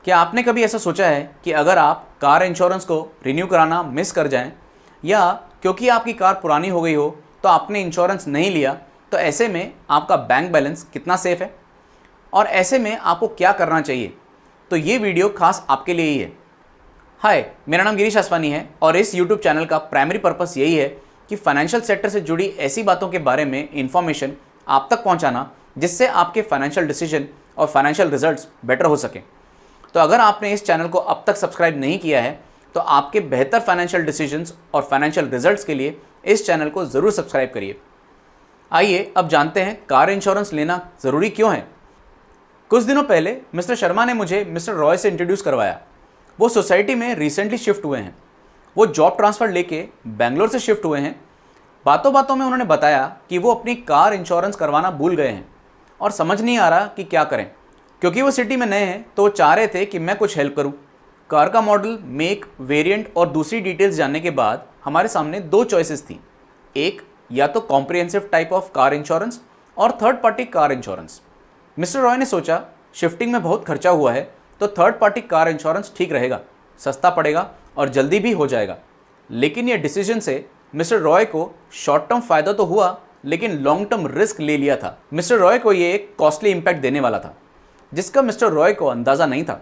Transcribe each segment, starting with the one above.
क्या आपने कभी ऐसा सोचा है कि अगर आप कार इंश्योरेंस को रिन्यू कराना मिस कर जाएं या क्योंकि आपकी कार पुरानी हो गई हो तो आपने इंश्योरेंस नहीं लिया, तो ऐसे में आपका बैंक बैलेंस कितना सेफ है और ऐसे में आपको क्या करना चाहिए? तो ये वीडियो खास आपके लिए ही है। हाय, मेरा नाम गिरीश आसवानी है और इस यूट्यूब चैनल का प्राइमरी पर्पस यही है कि फाइनेंशियल सेक्टर से जुड़ी ऐसी बातों के बारे में इंफॉर्मेशन आप तक पहुंचाना जिससे आपके फाइनेंशियल डिसीजन और फाइनेंशियल रिजल्ट्स बेटर हो सकें। तो अगर आपने इस चैनल को अब तक सब्सक्राइब नहीं किया है तो आपके बेहतर फाइनेंशियल डिसीजंस और फाइनेंशियल रिजल्ट्स के लिए इस चैनल को ज़रूर सब्सक्राइब करिए। आइए अब जानते हैं कार इंश्योरेंस लेना ज़रूरी क्यों है। कुछ दिनों पहले मिस्टर शर्मा ने मुझे मिस्टर रॉय से इंट्रोड्यूस करवाया। वो सोसाइटी में रिसेंटली शिफ्ट हुए हैं। वो जॉब ट्रांसफ़र लेके बेंगलोर से शिफ्ट हुए हैं। बातों बातों में उन्होंने बताया कि वो अपनी कार इंश्योरेंस करवाना भूल गए हैं और समझ नहीं आ रहा कि क्या करें। क्योंकि वो सिटी में नए हैं तो वो चाह रहे थे कि मैं कुछ हेल्प करूं। कार का मॉडल, मेक, वेरिएंट और दूसरी डिटेल्स जानने के बाद हमारे सामने दो चॉइसेस थी। एक, या तो comprehensive type of car insurance और third party car insurance. Mister Roy ने सोचा शिफ्टिंग में बहुत खर्चा हुआ है तो थर्ड पार्टी कार इंश्योरेंस ठीक रहेगा, सस्ता पड़ेगा और जल्दी भी हो जाएगा। लेकिन ये डिसीजन से मिस्टर रॉय को शॉर्ट टर्म फ़ायदा तो हुआ लेकिन लॉन्ग टर्म रिस्क ले लिया था। मिस्टर रॉय को ये एक कॉस्टली इम्पैक्ट देने वाला था जिसका मिस्टर रॉय को अंदाज़ा नहीं था।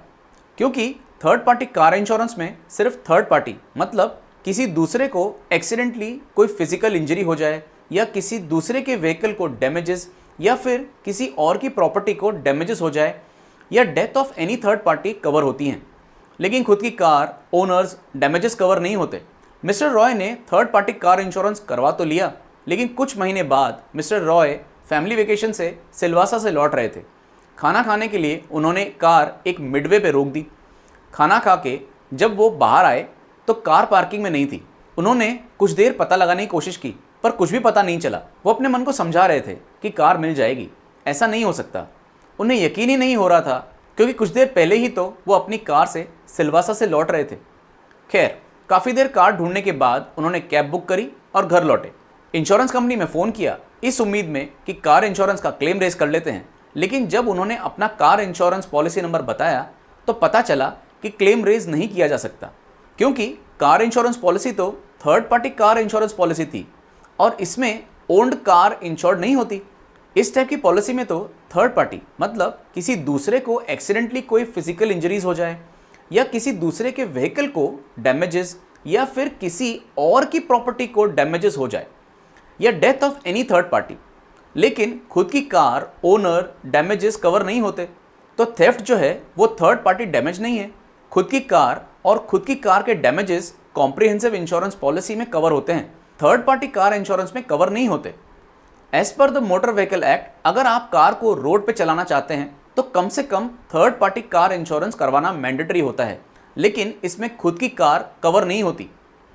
क्योंकि थर्ड पार्टी कार इंश्योरेंस में सिर्फ थर्ड पार्टी मतलब किसी दूसरे को एक्सीडेंटली कोई फिजिकल इंजरी हो जाए या किसी दूसरे के व्हीकल को डैमेजेस या फिर किसी और की प्रॉपर्टी को डैमेजेस हो जाए या death of any third party cover होती हैं, लेकिन खुद की कार ओनर्स डैमेजेस कवर नहीं होते। मिस्टर रॉय ने थर्ड पार्टी कार इंश्योरेंस करवा तो लिया, लेकिन कुछ महीने बाद मिस्टर रॉय फैमिली वेकेशन से सिलवासा से लौट रहे थे। खाना खाने के लिए उन्होंने कार एक मिडवे पे रोक दी। खाना खा के जब वो बाहर आए तो कार पार्किंग में नहीं थी। उन्होंने कुछ देर पता लगाने की कोशिश की पर कुछ भी पता नहीं चला। वो अपने मन को समझा रहे थे कि कार मिल जाएगी, ऐसा नहीं हो सकता। उन्हें यकीन ही नहीं हो रहा था क्योंकि कुछ देर पहले ही तो वो अपनी कार से सिलवासा से लौट रहे थे। खैर, काफ़ी देर कार ढूंढने के बाद उन्होंने कैब बुक करी और घर लौटे। इंश्योरेंस कंपनी में फ़ोन किया इस उम्मीद में कि कार इंश्योरेंस का क्लेम रेज कर लेते हैं, लेकिन जब उन्होंने अपना कार इंश्योरेंस पॉलिसी नंबर बताया तो पता चला कि क्लेम रेज नहीं किया जा सकता क्योंकि कार इंश्योरेंस पॉलिसी तो third party car insurance policy थी और इसमें ओन्ड कार इंश्योर्ड नहीं होती। इस टाइप की पॉलिसी में तो थर्ड पार्टी मतलब किसी दूसरे को एक्सीडेंटली कोई फिजिकल इंजरीज हो जाए या किसी दूसरे के व्हीकल को डैमेजेस या फिर किसी और की प्रॉपर्टी को डैमेजेस हो जाए या death of any third party, लेकिन खुद की कार ओनर डैमेजेस कवर नहीं होते। तो थेफ्ट जो है वो थर्ड पार्टी डैमेज नहीं है। खुद की कार और खुद की कार के डैमेजेस कॉम्प्रिहेंसिव इंश्योरेंस पॉलिसी में कवर होते हैं, थर्ड पार्टी कार इंश्योरेंस में कवर नहीं होते। As per the motor vehicle act, अगर आप कार को रोड पे चलाना चाहते हैं तो कम से come third party car insurance करवाना मैंडेटरी होता है, लेकिन इसमें खुद की कार कवर नहीं होती।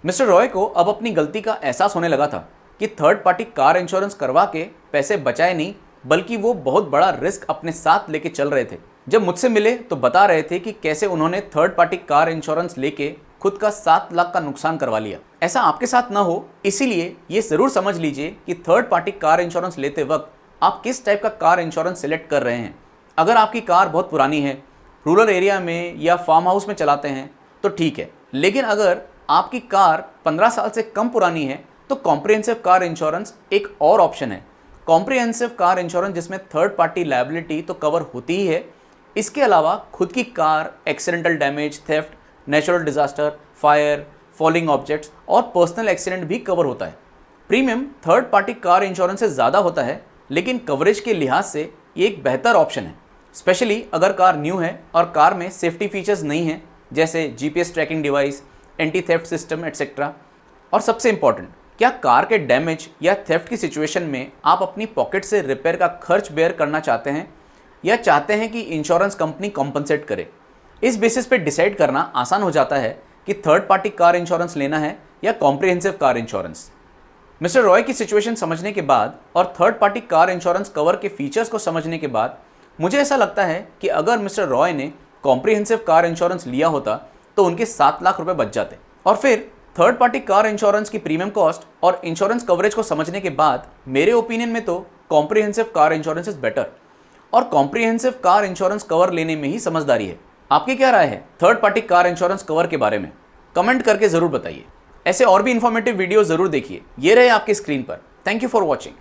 मिस्टर रॉय को अब अपनी गलती का एहसास होने लगा था कि थर्ड पार्टी कार इंश्योरेंस करवा के पैसे बचाए नहीं बल्कि वो बहुत बड़ा रिस्क अपने साथ लेके चल रहे थे। जब मुझसे मिले तो बता रहे थे कि कैसे उन्होंने थर्ड पार्टी कार इंश्योरेंस लेके खुद का 7 लाख का नुकसान करवा लिया। ऐसा आपके साथ ना हो इसीलिए ये ज़रूर समझ लीजिए कि थर्ड पार्टी कार इंश्योरेंस लेते वक्त आप किस टाइप का कार इंश्योरेंस सिलेक्ट कर रहे हैं। अगर आपकी कार बहुत पुरानी है, रूरल एरिया में या फार्म हाउस में चलाते हैं तो ठीक है, लेकिन अगर आपकी कार 15 साल से कम पुरानी है तो कॉम्प्रिहेंसिव कार इंश्योरेंस एक और ऑप्शन है। कॉम्प्रिहेंसिव कार इंश्योरेंस जिसमें थर्ड पार्टी लायबिलिटी तो कवर होती ही है, इसके अलावा खुद की car, accidental damage, theft, natural disaster, fire, falling objects और पर्सनल एक्सीडेंट भी कवर होता है। Premium third party car insurance से ज़्यादा होता है, लेकिन कवरेज के लिहाज से ये एक बेहतर ऑप्शन है, स्पेशली अगर कार न्यू है और कार में सेफ्टी फीचर्स नहीं हैं जैसे GPS tracking device, anti theft system etcetera. और सबसे इंपॉर्टेंट, क्या कार के डैमेज या थेफ्ट की सिचुएशन में आप अपनी पॉकेट से रिपेयर का खर्च बेयर करना चाहते हैं या चाहते हैं कि इंश्योरेंस कंपनी कॉम्पनसेट करे। इस बेसिस पे डिसाइड करना आसान हो जाता है कि थर्ड पार्टी कार इंश्योरेंस लेना है या comprehensive car insurance. Mister Roy की सिचुएशन समझने के बाद और third party car insurance cover के फीचर्स को समझने के बाद मुझे ऐसा लगता है कि अगर मिस्टर रॉय ने कॉम्प्रिहेंसिव कार इंश्योरेंस लिया होता तो उनके 7 लाख रुपए बच जाते। और फिर थर्ड पार्टी कार इंश्योरेंस की प्रीमियम कॉस्ट और इंश्योरेंस कवरेज को समझने के बाद मेरे ओपिनियन में तो comprehensive car insurance is better और कॉम्प्रिहेंसिव कार इंश्योरेंस कवर लेने में ही समझदारी है। आपकी क्या राय है third party car insurance cover के बारे में? कमेंट करके ज़रूर बताइए। ऐसे और भी इंफॉर्मेटिव वीडियो ज़रूर देखिए। ये रहे आपकी स्क्रीन पर। Thank you for watching.